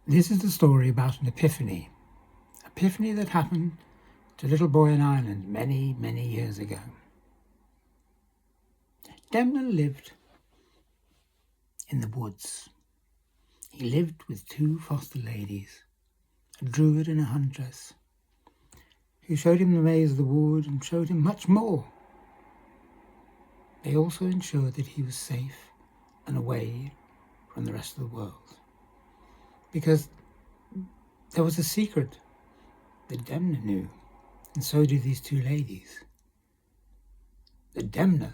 This is the story about an epiphany that happened to a little boy in Ireland many, many years ago. Demna lived in the woods. He lived with two foster ladies, a druid and a huntress, who showed him the ways of the wood and showed him much more. They also ensured that he was safe and away from the rest of the world. Because there was a secret that Demna knew, and so did these two ladies. That Demna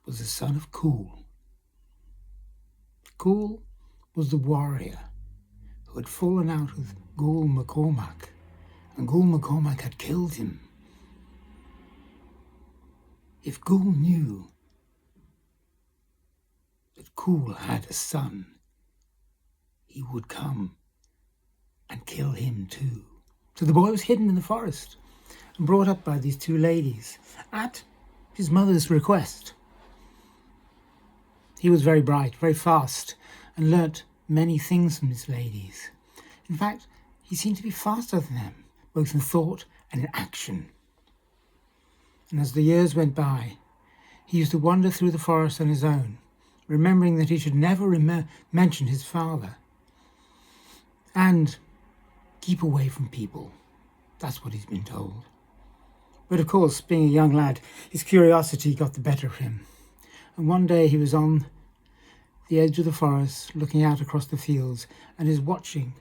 was the son of Cool. Cool was the warrior who had fallen out with Gul MacCormac, and Gul MacCormac had killed him. If Gul knew that Cool had a son, he would come and kill him too. So the boy was hidden in the forest and brought up by these two ladies at his mother's request. He was very bright, very fast, and learnt many things from his ladies. In fact, he seemed to be faster than them, both in thought and in action. And as the years went by, he used to wander through the forest on his own, remembering that he should never mention his father. And keep away from people. That's what he's been told. But of course, being a young lad, his curiosity got the better of him. And one day he was on the edge of the forest, looking out across the fields, and is watching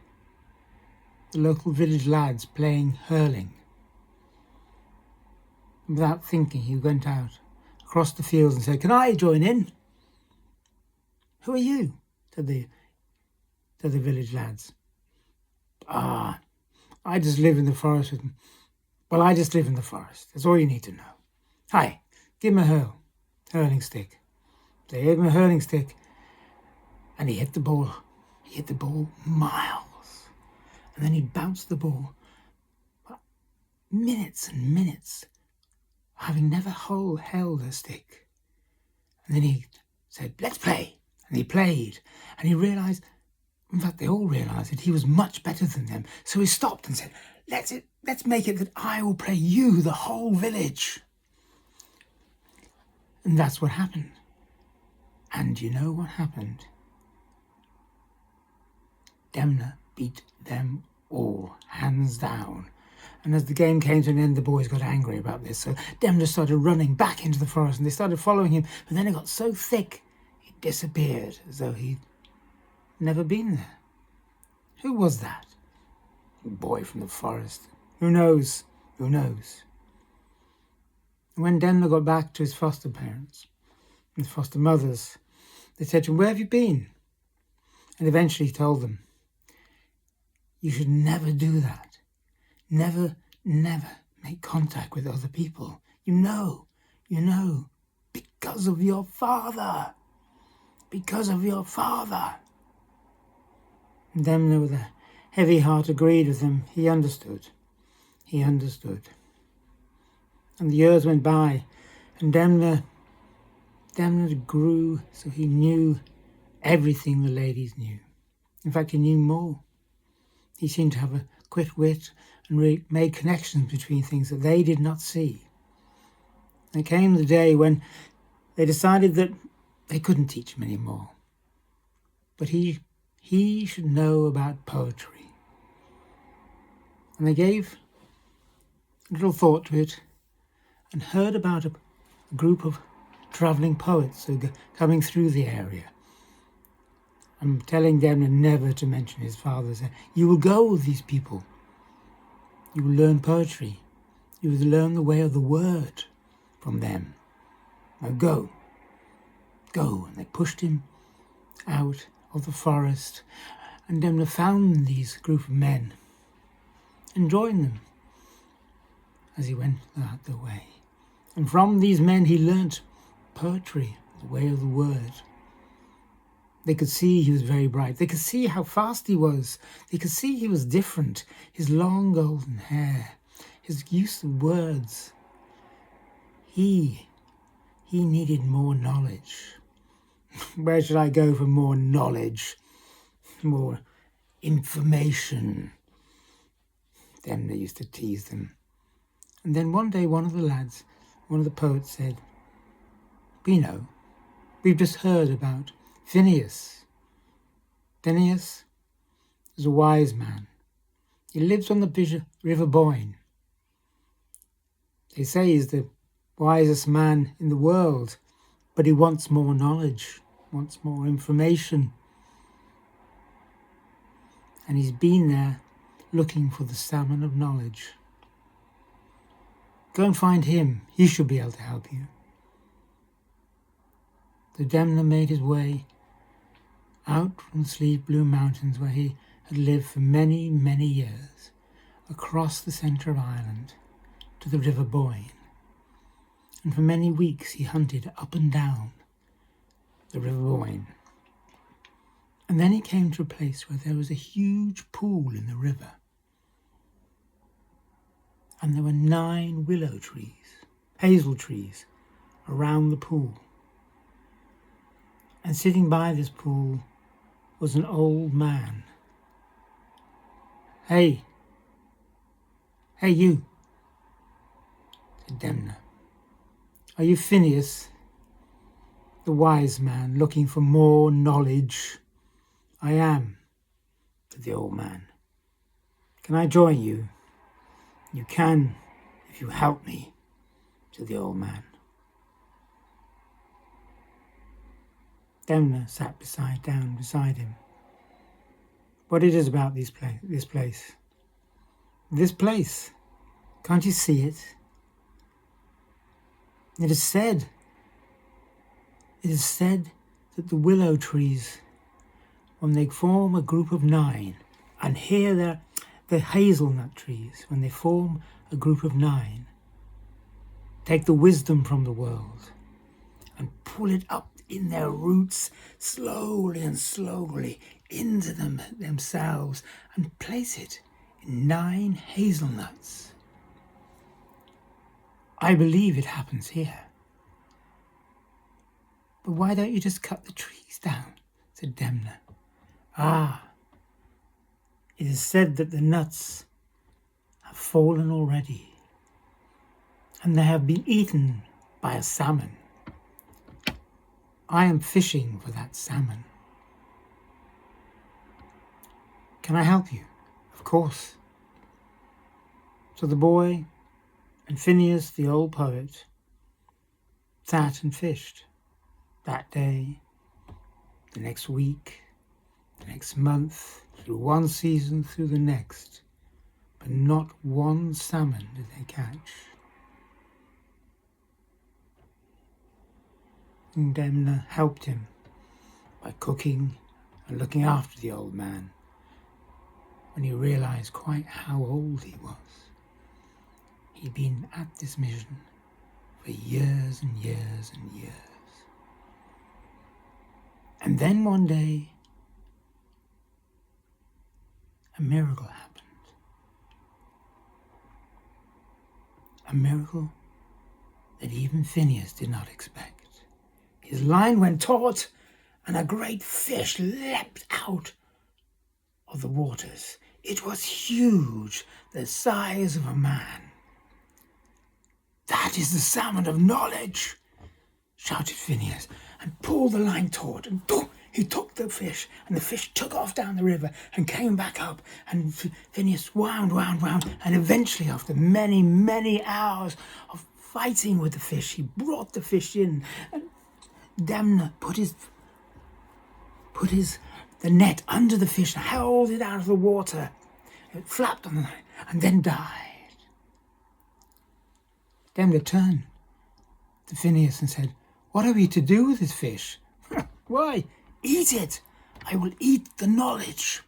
the local village lads playing hurling. And without thinking, he went out across the fields and said, "Can I join in?" "Who are you?" said the village lads. I just live in the forest with them. Well, I just live in the forest. That's all you need to know. Hi, give him a hurling stick. They gave him a hurling stick, and he hit the ball. He hit the ball miles. And then he bounced the ball minutes and minutes, having never held a stick. And then he said, "Let's play." And he played, and he realised, in fact, they all realised that he was much better than them. So he stopped and said, let's make it that I will play you, the whole village. And that's what happened. And you know what happened? Demna beat them all, hands down. And as the game came to an end, the boys got angry about this. So Demna started running back into the forest, and they started following him. But then it got so thick, he disappeared as though he'd never been there. Who was that? A boy from the forest. Who knows? Who knows? And when Demna got back to his foster parents, his foster mothers, they said to him, "Where have you been?" And eventually he told them, "You should never do that. Never, never make contact with other people. You know, because of your father. Because of your father." And Demna, with a heavy heart, agreed with him. He understood. He understood. And the years went by, and Demna grew, so he knew everything the ladies knew. In fact, he knew more. He seemed to have a quick wit and made connections between things that they did not see. There came the day when they decided that they couldn't teach him anymore. But he should know about poetry. And they gave little thought to it and heard about a group of travelling poets who were coming through the area. I'm telling Demna never to mention his father. You will go with these people. You will learn poetry. You will learn the way of the word from them. Now go. Go. And they pushed him out of the forest, and Demna found these group of men and joined them as he went out the way. And from these men he learnt poetry, the way of the word. They could see he was very bright. They could see how fast he was. They could see he was different. His long golden hair, his use of words. He needed more knowledge. Where should I go for more knowledge? More information. Them they used to tease them. And then one day one of the lads, one of the poets said, Bino, we've just heard about Phineas. Phineas is a wise man. He lives on the River Boyne. They say he's the wisest man in the world, but he wants more knowledge, wants more information. And he's been there looking for the Salmon of Knowledge. Go and find him. He should be able to help you. The Demna made his way out from the Slieve Blue Mountains, where he had lived for many, many years, across the centre of Ireland to the River Boyne. And for many weeks he hunted up and down the River Boyne. And then he came to a place where there was a huge pool in the river. And there were 9 willow trees, hazel trees, around the pool. And sitting by this pool was an old man. Hey you, said Demna. Are you Phineas, the wise man, looking for more knowledge? I am, said the old man. Can I join you? You can, if you help me, said the old man. Demna sat down beside him. What it is about this place? This place, can't you see it? It is said that the willow trees, when they form a group of 9, and here the hazelnut trees, when they form a group of 9, take the wisdom from the world and pull it up in their roots slowly and slowly into themselves and place it in 9 hazelnuts. I believe it happens here. But why don't you just cut the trees down? Said Demna. It is said that the nuts have fallen already, and they have been eaten by a salmon. I am fishing for that salmon. Can I help you? Of course. So the boy and Phineas, the old poet, sat and fished that day, the next week, the next month, through one season, through the next, but not one salmon did they catch. And Demna helped him by cooking and looking after the old man when he realised quite how old he was. He'd been at this mission for years and years and years. And then one day, a miracle happened. A miracle that even Phineas did not expect. His line went taut, and a great fish leapt out of the waters. It was huge, the size of a man. That is the Salmon of Knowledge, shouted Phineas, and pulled the line taut, and boom, he took the fish, and the fish took off down the river and came back up, and Phineas wound, and eventually, after many, many hours of fighting with the fish, he brought the fish in, and Demna put the net under the fish and held it out of the water. It flapped on the line and then died. Demna turned to Phineas and said, "What are we to do with this fish?" "Why, eat it. I will eat the knowledge.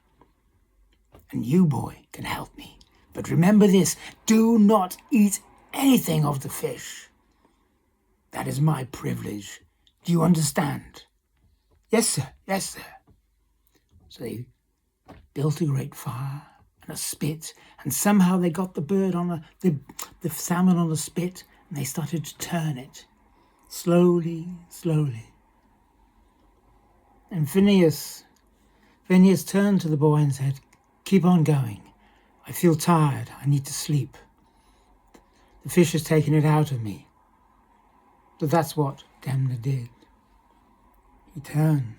And you, boy, can help me. But remember this, do not eat anything of the fish. That is my privilege. Do you understand?" "Yes, sir. Yes, sir." So they built a great fire and a spit, and somehow they got the bird on the salmon on the spit, and they started to turn it slowly. And Phineas Phineas turned to the boy and said, "Keep on going. I feel tired. I need to sleep. The fish has taken it out of me." But that's what Demna did. He turned.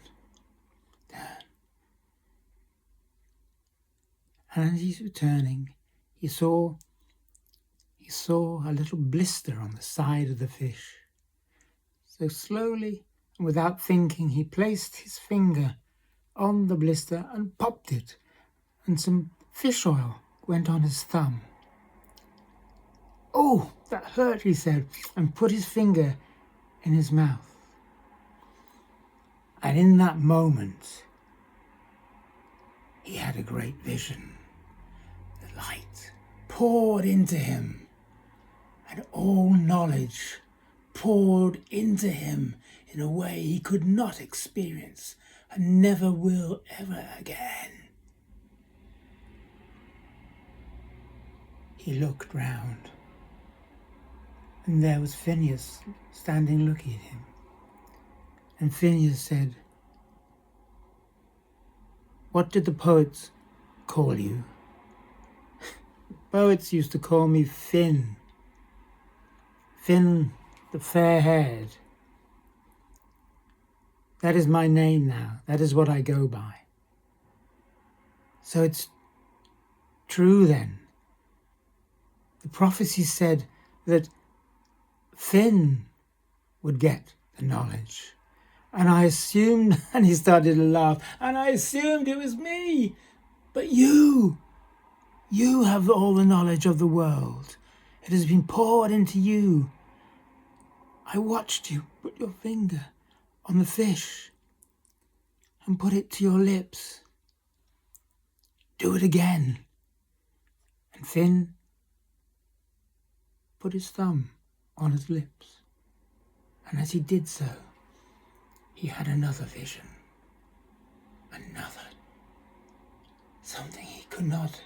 And as he was turning, he saw a little blister on the side of the fish. So slowly and without thinking, he placed his finger on the blister and popped it, and some fish oil went on his thumb. "Oh, that hurt," he said, and put his finger in his mouth. And in that moment, he had a great vision. The light poured into him, and all knowledge poured into him in a way he could not experience and never will ever again. He looked round, and there was Phineas standing looking at him. And Phineas said, "What did the poets call you?" "Poets used to call me Finn. Finn the fair-haired. That is my name now. That is what I go by." So it's true then. The prophecy said that Finn would get the knowledge. And I assumed, and he started to laugh, and I assumed it was me. But you have all the knowledge of the world. It has been poured into you. I watched you put your finger on the fish and put it to your lips. Do it again. And Finn put his thumb on his lips. And as he did so, he had another vision. Another. Something he could not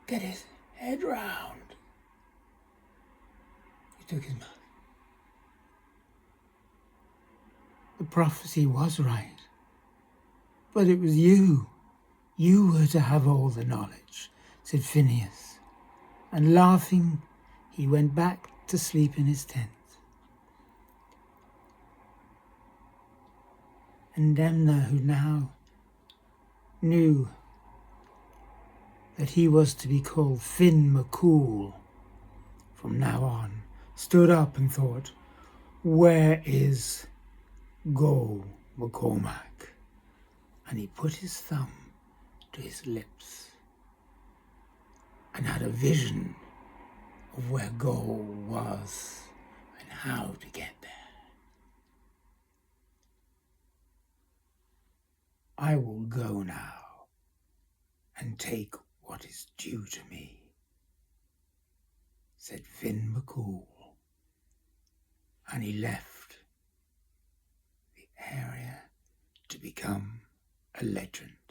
get his head round. He took his mouth. The prophecy was right. But it was you. You were to have all the knowledge, said Phineas. And laughing, he went back to sleep in his tent. And Demna, who now knew that he was to be called Finn McCool from now on, stood up and thought, "Where is Go McCormack?" And he put his thumb to his lips and had a vision of where Go was and how to get there. "I will go now and take what is due to me," said Finn McCool, and he left the area to become a legend.